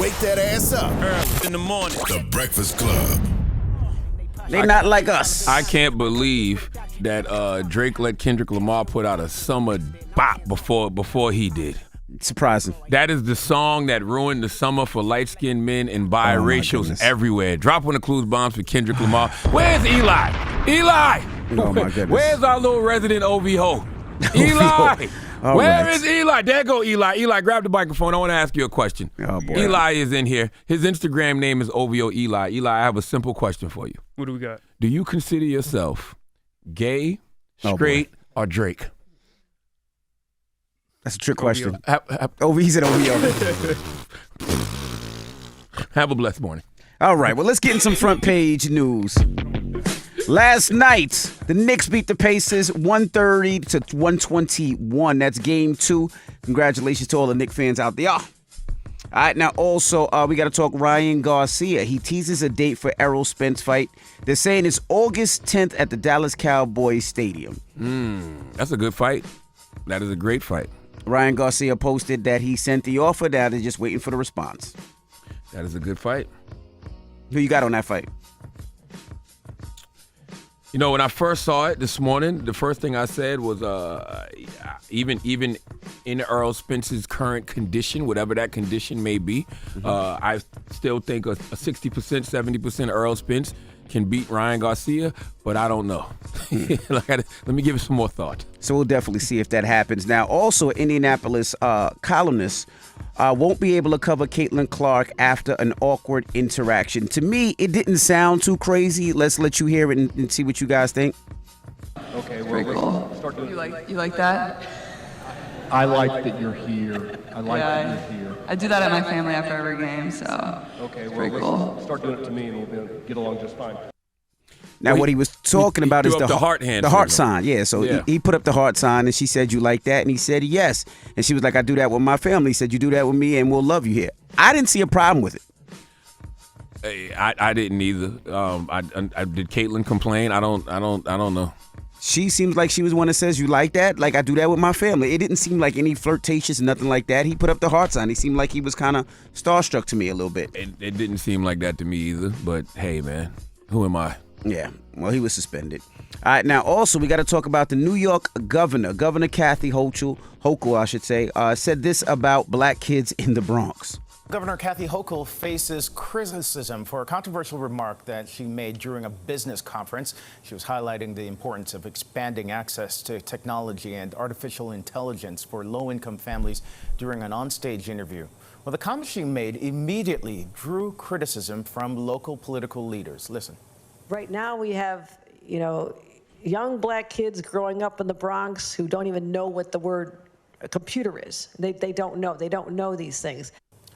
wake that ass up. In the morning. The Breakfast Club. They not like us. I can't believe that Drake let Kendrick Lamar put out a summer bop before he did. Surprising. That is the song that ruined the summer for light-skinned men and biracials everywhere. Drop one of the clues bombs for Kendrick Lamar. Where's Eli? Eli! Oh, my goodness. Where's our little resident OVO? Eli! Where is Eli? There go Eli. Eli, grab the microphone. I want to ask you a question. Oh, boy. Eli is in here. His Instagram name is OVO Eli. Eli, I have a simple question for you. What do we got? Do you consider yourself gay, straight, or Drake? That's a trick question. OVO. He said OVO. Have a blessed morning. All right, well, let's get in some front page news. Last night, the Knicks beat the Pacers 130 to 121. That's game 2. Congratulations to all the Knicks fans out there. All right, now also, we got to talk Ryan Garcia. He teases a date for Errol Spence fight. They're saying it's August 10th at the Dallas Cowboys Stadium. That's a good fight. That is a great fight. Ryan Garcia posted that he sent the offer. Now they're just waiting for the response. That is a good fight. Who you got on that fight? You know, when I first saw it this morning, the first thing I said was, even in Errol Spence's current condition, whatever that condition may be, I still think a 60%, 70% Errol Spence can beat Ryan Garcia, but I don't know. Let me give it some more thought. So we'll definitely see if that happens. Now, also, Indianapolis columnist won't be able to cover Caitlin Clark after an awkward interaction. To me, it didn't sound too crazy. Let's let you hear it and see what you guys think. Okay, well, Very cool. start doing. You like that? I like that you're here. I like that you're here. I do that at my family after every game, so. Okay, well, Very cool. let's start doing it to me and we'll get along just fine. Now, Well, what he was talking he about threw is up the heart hand the heart signal. sign. Yeah, so Yeah. He put up the heart sign, and she said, "You like that?" And he said, "Yes." And she was like, "I do that with my family." He said, "You do that with me, and we'll love you here." I didn't see a problem with it. I didn't either. I did Caitlin complain? I don't know. She seems like she was one that says, "You like that?" Like, I do that with my family. It didn't seem like any flirtatious, nothing like that. He put up the heart sign. He seemed like he was kind of starstruck to me a little bit. It didn't seem like that to me either. But hey, man, who am I? Yeah, well, he was suspended. All right, now also we got to talk about the New York governor, Governor Kathy Hochul, said this about black kids in the Bronx. Governor Kathy Hochul faces criticism for a controversial remark that she made during a business conference. She was highlighting the importance of expanding access to technology and artificial intelligence for low-income families during an onstage interview. Well, the comment she made immediately drew criticism from local political leaders. Listen. Right now we have, young black kids growing up in the Bronx who don't even know what the word computer is. They don't know. They don't know these things.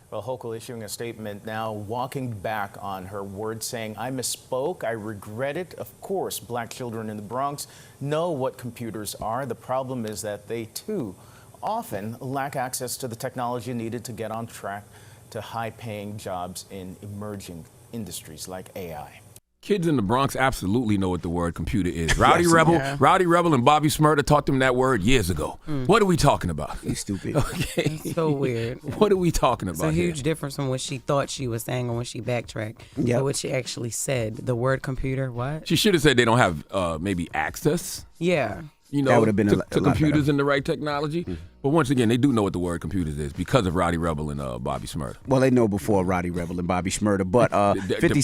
Well, Hochul issuing a statement now, walking back on her words, saying, "I misspoke. I regret it. Of course, black children in the Bronx know what computers are. The problem is that they, too, often lack access to the technology needed to get on track to high-paying jobs in emerging industries like AI." Kids in the Bronx absolutely know what the word computer is. Rowdy Rebel and Bobby Smurda taught them that word years ago. What are we talking about? You stupid. Okay. That's so weird. What are we talking about? It's a huge here? difference from what she thought she was saying and when she backtracked. Yep. But what she actually said. The word computer, what? She should have said they don't have maybe access. Yeah. That would have been to a lot computers better. and the right technology. But once again, they do know what the word computers is because of Rowdy Rebel and Bobby Smurda. Well, they know before Roddy Rebel and Bobby Shmurda, but 50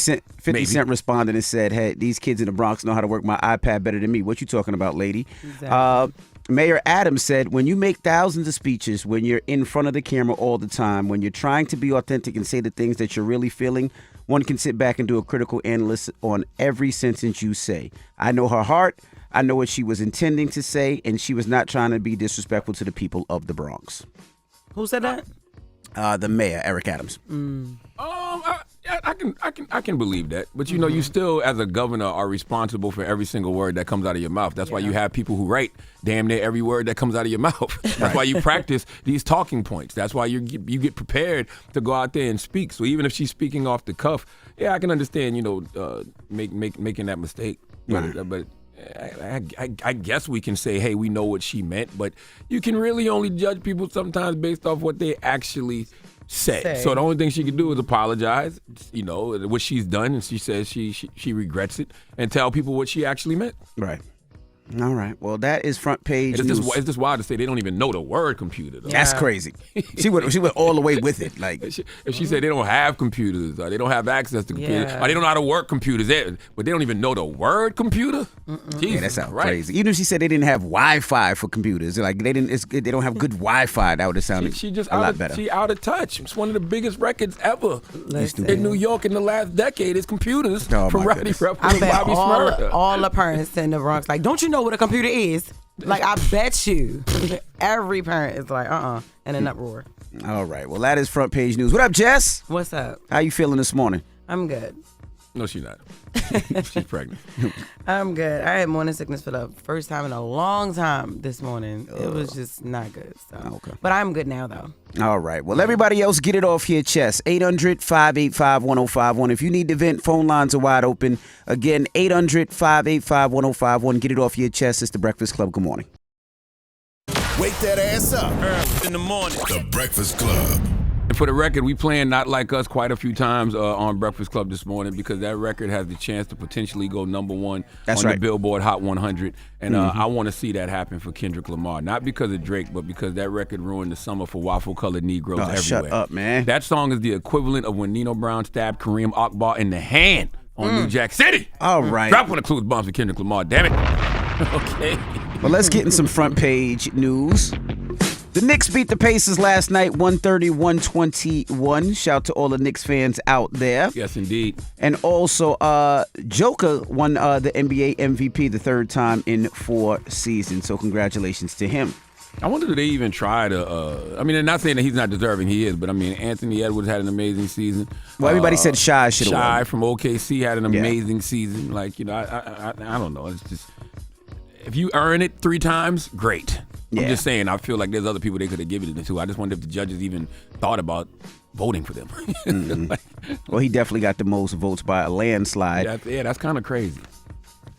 Cent responded and said, "Hey, these kids in the Bronx know how to work my iPad better than me. What you talking about, lady?" Exactly. Mayor Adams said, "When you make thousands of speeches, when you're in front of the camera all the time, when you're trying to be authentic and say the things that you're really feeling, one can sit back and do a critical analysis on every sentence you say. I know her heart. I know what she was intending to say, and she was not trying to be disrespectful to the people of the Bronx." Who said that? The mayor, Eric Adams. I can believe that, but you still as a governor are responsible for every single word that comes out of your mouth. That's why you have people who write damn near every word that comes out of your mouth. That's why you practice these talking points. That's why you get prepared to go out there and speak. So even if she's speaking off the cuff, I can understand making that mistake. But I guess we can say, hey, we know what she meant, but you can really only judge people sometimes based off what they actually say. So the only thing she can do is apologize, you know, what she's done, and she says she regrets it, and tell people what she actually meant. Right. All right. Well, that is front page news. It's just wild to say they don't even know the word computer, though. That's crazy. She went all the way with it. Like if she said they don't have computers, or they don't have access to computers, or they don't know how to work computers, but they don't even know the word computer. Yeah, that sounds crazy. Even if she said they didn't have Wi-Fi for computers, like they don't have good Wi-Fi, that would have sounded she just a lot better. She out of touch. It's one of the biggest records ever in New York in the last decade. Is computers from Rodney Rebel I and bet Bobby Smurda. all the parents in the Bronx like, don't you know what a computer is? Like, I bet you every parent is like, in an uproar. All right. Well, that is front page news. What up, Jess? What's up? How you feeling this morning? I'm good. No, she's not. She's pregnant. I'm good. I had morning sickness for the first time in a long time this morning. It was just not good. So. Okay. But I'm good now, though. All right. Well, everybody else, get it off your chest. 800-585-1051. If you need to vent, phone lines are wide open. Again, 800-585-1051. Get it off your chest. It's The Breakfast Club. Good morning. Wake that ass up. In the morning. The Breakfast Club. And for the record, we playing Not Like Us quite a few times on Breakfast Club this morning because that record has the chance to potentially go number one on the Billboard Hot 100. And I want to see that happen for Kendrick Lamar. Not because of Drake, but because that record ruined the summer for waffle-colored Negroes everywhere. Shut up, man. That song is the equivalent of when Nino Brown stabbed Kareem Akbar in the hand on New Jack City. All right. Drop one of Clues bombs for Kendrick Lamar, damn it. Okay. Well, let's get in some front page news. The Knicks beat the Pacers last night, 130-121. Shout to all the Knicks fans out there. Yes, indeed. And also, Joker won the NBA MVP the third time in 4 seasons. So congratulations to him. I wonder if they even try to, I mean, they're not saying that he's not deserving, he is, but I mean, Anthony Edwards had an amazing season. Well, everybody said Shai should have won. Shai from OKC had an amazing season. Like, you know, I don't know. It's just, if you earn it 3 times, great. I'm just saying, I feel like there's other people they could have given it to. I just wonder if the judges even thought about voting for them. Well, he definitely got the most votes by a landslide. That's kind of crazy.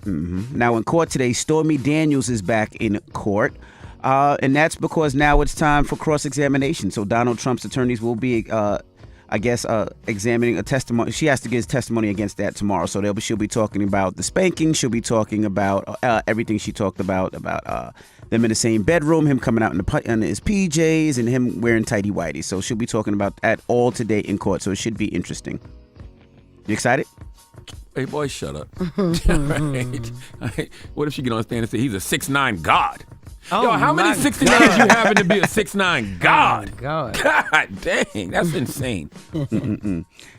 Now, in court today, Stormy Daniels is back in court. And that's because now it's time for cross-examination. So Donald Trump's attorneys will be, examining a testimony. She has to give testimony against that tomorrow. So she'll be talking about the spanking. She'll be talking about everything she talked about them in the same bedroom, him coming out in his PJs, and him wearing tighty whities. So she'll be talking about that all today in court. So it should be interesting. You excited? Hey, boy, shut up. Right. What if she get on stand and say he's a 6'9" God? Oh, yo, how many 69s you having to be a 6'9" God? Oh, God. God dang, that's insane.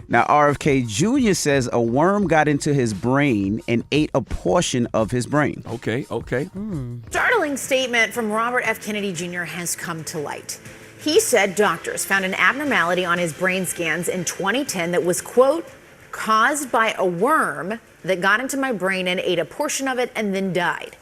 Now, RFK Jr. says a worm got into his brain and ate a portion of his brain. Okay. Startling statement from Robert F. Kennedy Jr. has come to light. He said doctors found an abnormality on his brain scans in 2010 that was, quote, caused by a worm that got into my brain and ate a portion of it and then died.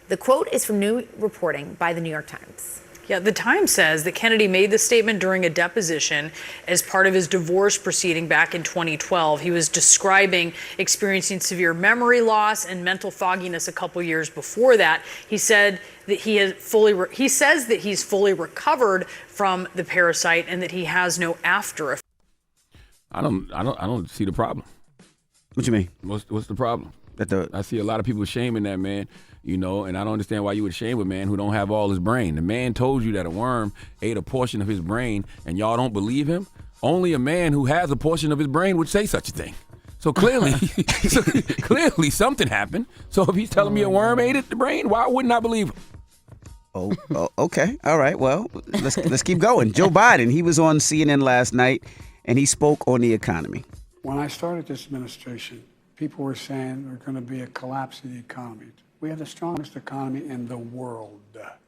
The quote is from new reporting by the New York Times. Yeah, the Times says that Kennedy made the statement during a deposition as part of his divorce proceeding back in 2012. He was describing experiencing severe memory loss and mental fogginess a couple years before that. He said that he says that he's fully recovered from the parasite and that he has no after effects. I don't see the problem. What you mean? What's the problem? I see a lot of people shaming that man, you know, and I don't understand why you would shame a man who don't have all his brain. The man told you that a worm ate a portion of his brain, and y'all don't believe him? Only a man who has a portion of his brain would say such a thing. So clearly, clearly something happened. So if he's telling me a worm ate the brain, why wouldn't I believe him? Oh, okay. All right. Well, let's keep going. Joe Biden, he was on CNN last night, and he spoke on the economy. When I started this administration, people were saying there's going to be a collapse of the economy. We have the strongest economy in the world. Let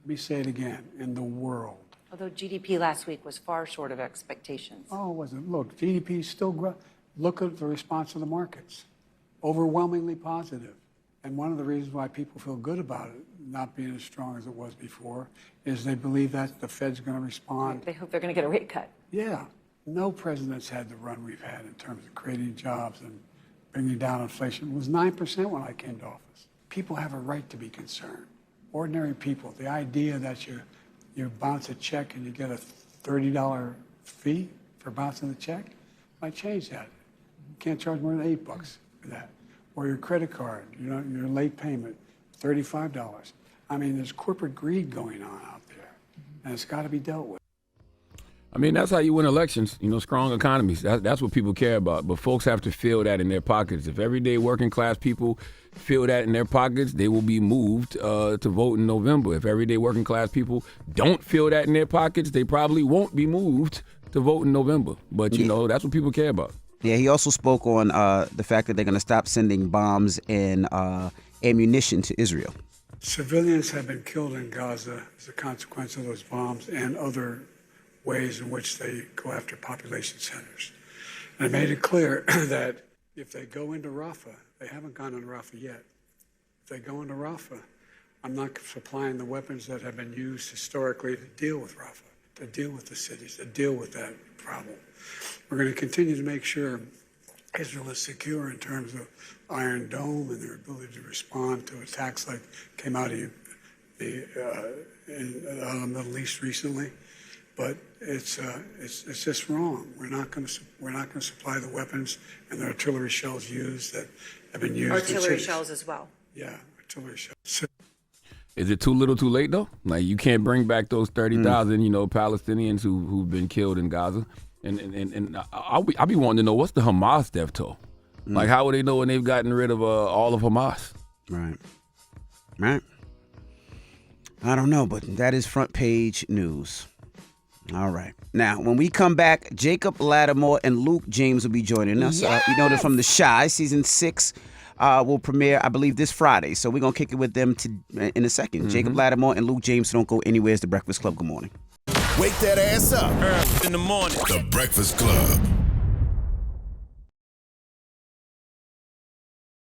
me say it again, in the world. Although GDP last week was far short of expectations. Oh, it wasn't. Look, GDP is still growing. Look at the response of the markets. Overwhelmingly positive. And one of the reasons why people feel good about it, not being as strong as it was before, is they believe that the Fed's going to respond. They hope they're going to get a rate cut. Yeah. No president's had the run we've had in terms of creating jobs and bringing down inflation. It was 9% when I came to office. People have a right to be concerned. Ordinary people, the idea that you bounce a check and you get a $30 fee for bouncing the check, might change that. You can't charge more than $8 for that. Or your credit card, your late payment, $35. I mean, there's corporate greed going on out there, and it's got to be dealt with. I mean, that's how you win elections, strong economies. That's what people care about. But folks have to feel that in their pockets. If everyday working class people feel that in their pockets, they will be moved to vote in November. If everyday working class people don't feel that in their pockets, they probably won't be moved to vote in November. But, that's what people care about. Yeah, he also spoke on the fact that they're going to stop sending bombs and ammunition to Israel. Civilians have been killed in Gaza as a consequence of those bombs and other ways in which they go after population centers. And I made it clear that if they go into Rafah, they haven't gone into Rafah yet. If they go into Rafah, I'm not supplying the weapons that have been used historically to deal with Rafah, to deal with the cities, to deal with that problem. We're going to continue to make sure Israel is secure in terms of Iron Dome and their ability to respond to attacks like came out of the Middle East recently. But it's just wrong. We're not going to supply the weapons and the artillery shells used that have been used. Artillery shells as well. Yeah, artillery shells. Is it too little, too late though? Like you can't bring back those 30,000, Palestinians who've been killed in Gaza. And I'll be wanting to know what's the Hamas death toll. Like how would they know when they've gotten rid of all of Hamas? Right. I don't know, but that is front page news. All right. Now, when we come back, Jacob Lattimore and Luke James will be joining us. Yes! You know them from The Chi. Season 6 will premiere, I believe, this Friday. So we're going to kick it with them in a second. Jacob Lattimore and Luke James. Don't go anywhere. It's The Breakfast Club. Good morning. Wake that ass up. Early in the morning. The Breakfast Club.